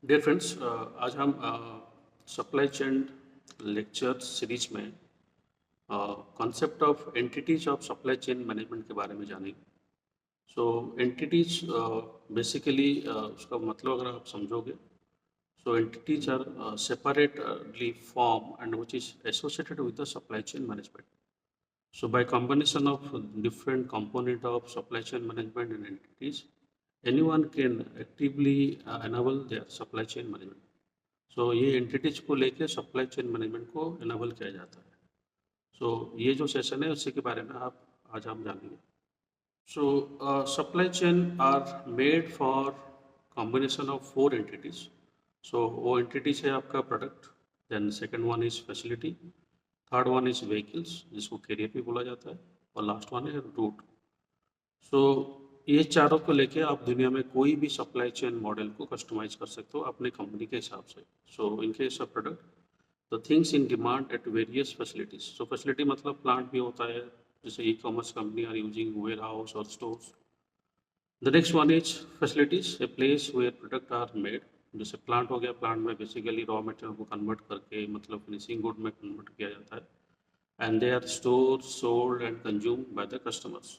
Dear friends, आज हम supply chain lecture series में concept of entities of supply chain management के बारे में जानेंगे। सो एंटिटीज बेसिकली उसका मतलब अगर आप समझोगे, so entities are separately form and which is associated with the supply chain management. So by combination of different component of supply chain management and entities, anyone can actively enable their supply chain management. सो ये entities को लेके supply chain management को enable किया जाता है। सो ये जो session है उसी के बारे में आप आज हम जानेंगे। So supply chain are made for combination of 4 entities. So वो एंटिटीज है आपका product, then second one is facility, third one is vehicles जिसको कैरियर भी बोला जाता है, और लास्ट वन है रूट। सो ये चारों को लेके आप दुनिया में कोई भी सप्लाई चेन मॉडल को कस्टमाइज कर सकते हो अपने कंपनी के हिसाब से। So in case of product, the things in demand at various facilities. So facility मतलब प्लांट भी होता है, जैसे e commerce company are using warehouse और stores. The next one is facilities, a place where product are made. जैसे plant हो गया, plant में बेसिकली रॉ मटेरियल को कन्वर्ट करके मतलब फिनिशिंग गुड में कन्वर्ट किया जाता है, and they are store sold and consume by the customers.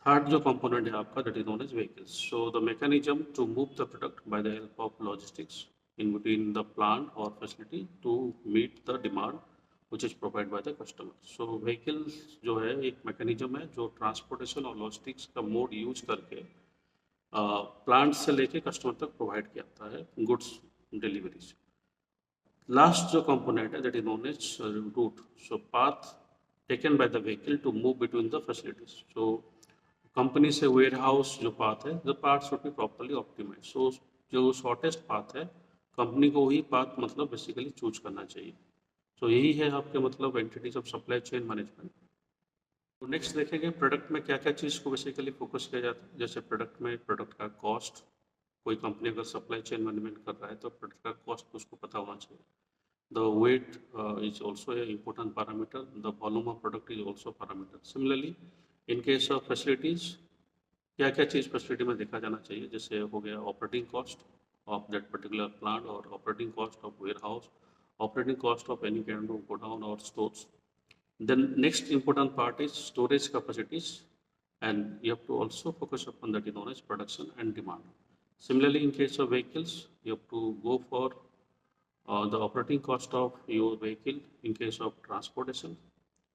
Third जो component है आपका, that is known as vehicles. So the mechanism to move the product by the help of logistics in between the plant or facility to meet the demand which is provided by the customer. So vehicles जो है एक mechanism है जो transportation और logistics का mode use करके plant से लेके कस्टमर तक प्रोवाइड किया जाता है गुड्स डिलीवरी से। लास्ट जो कंपोनेंट है that is known as route, so path taken by the vehicle to move between the facilities. So company से वेयर हाउस जो पाथ है, the path should be properly optimize. So जो shortest path है, company को वही path मतलब basically choose करना चाहिए। तो यही है आपके मतलब entities of supply chain management. तो नेक्स्ट देखेंगे प्रोडक्ट में क्या क्या चीज़ को बेसिकली फोकस किया जाता है। जैसे प्रोडक्ट में प्रोडक्ट का कॉस्ट, कोई कंपनी अगर सप्लाई चेन मैनेजमेंट कर रहा है तो प्रोडक्ट का कॉस्ट उसको पता होना चाहिए। The weight is also an important parameter. The volume of product is also a parameter. Similarly, in case of facilities, क्या क्या चीज़ फैसिलिटी में देखा जाना चाहिए, जैसे हो गया operating cost of that particular plant और operating cost of warehouse, operating cost of any kind of godown और stores. Then next important part is storage capacities, and you have to also focus upon that is known as production and demand. Similarly, in case of vehicles, you have to go for the operating cost of your vehicle in case of transportation,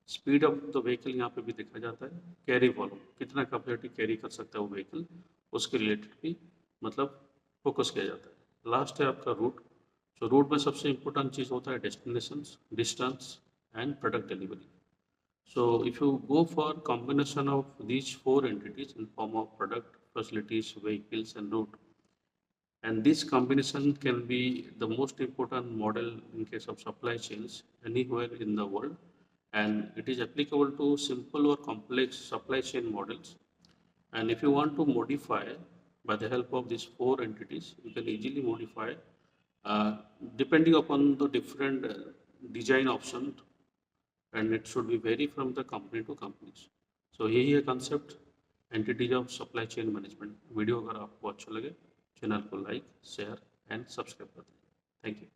speed of the vehicle यहाँ पे भी देखा जाता है, carry volume कितना capacity carry कर सकता है वो व्हीकल, उसके रिलेटेड भी मतलब फोकस किया जाता है। लास्ट है आपका रूट। तो रूट में सबसे इम्पोर्टेंट चीज़ होता है destination, distance and product delivery. So if you go for combination of these 4 entities in form of product, facilities, vehicles and route, and this combination can be the most important model in case of supply chains anywhere in the world, and it is applicable to simple or complex supply chain models. And if you want to modify by the help of these 4 entities, you can easily modify uh, depending upon the different design option, and it should be vary from the company to companies. So यही है concept entities of supply chain management. Video अगर आपको अच्छा लगे, channel को like share and subscribe कर दें। Thank you.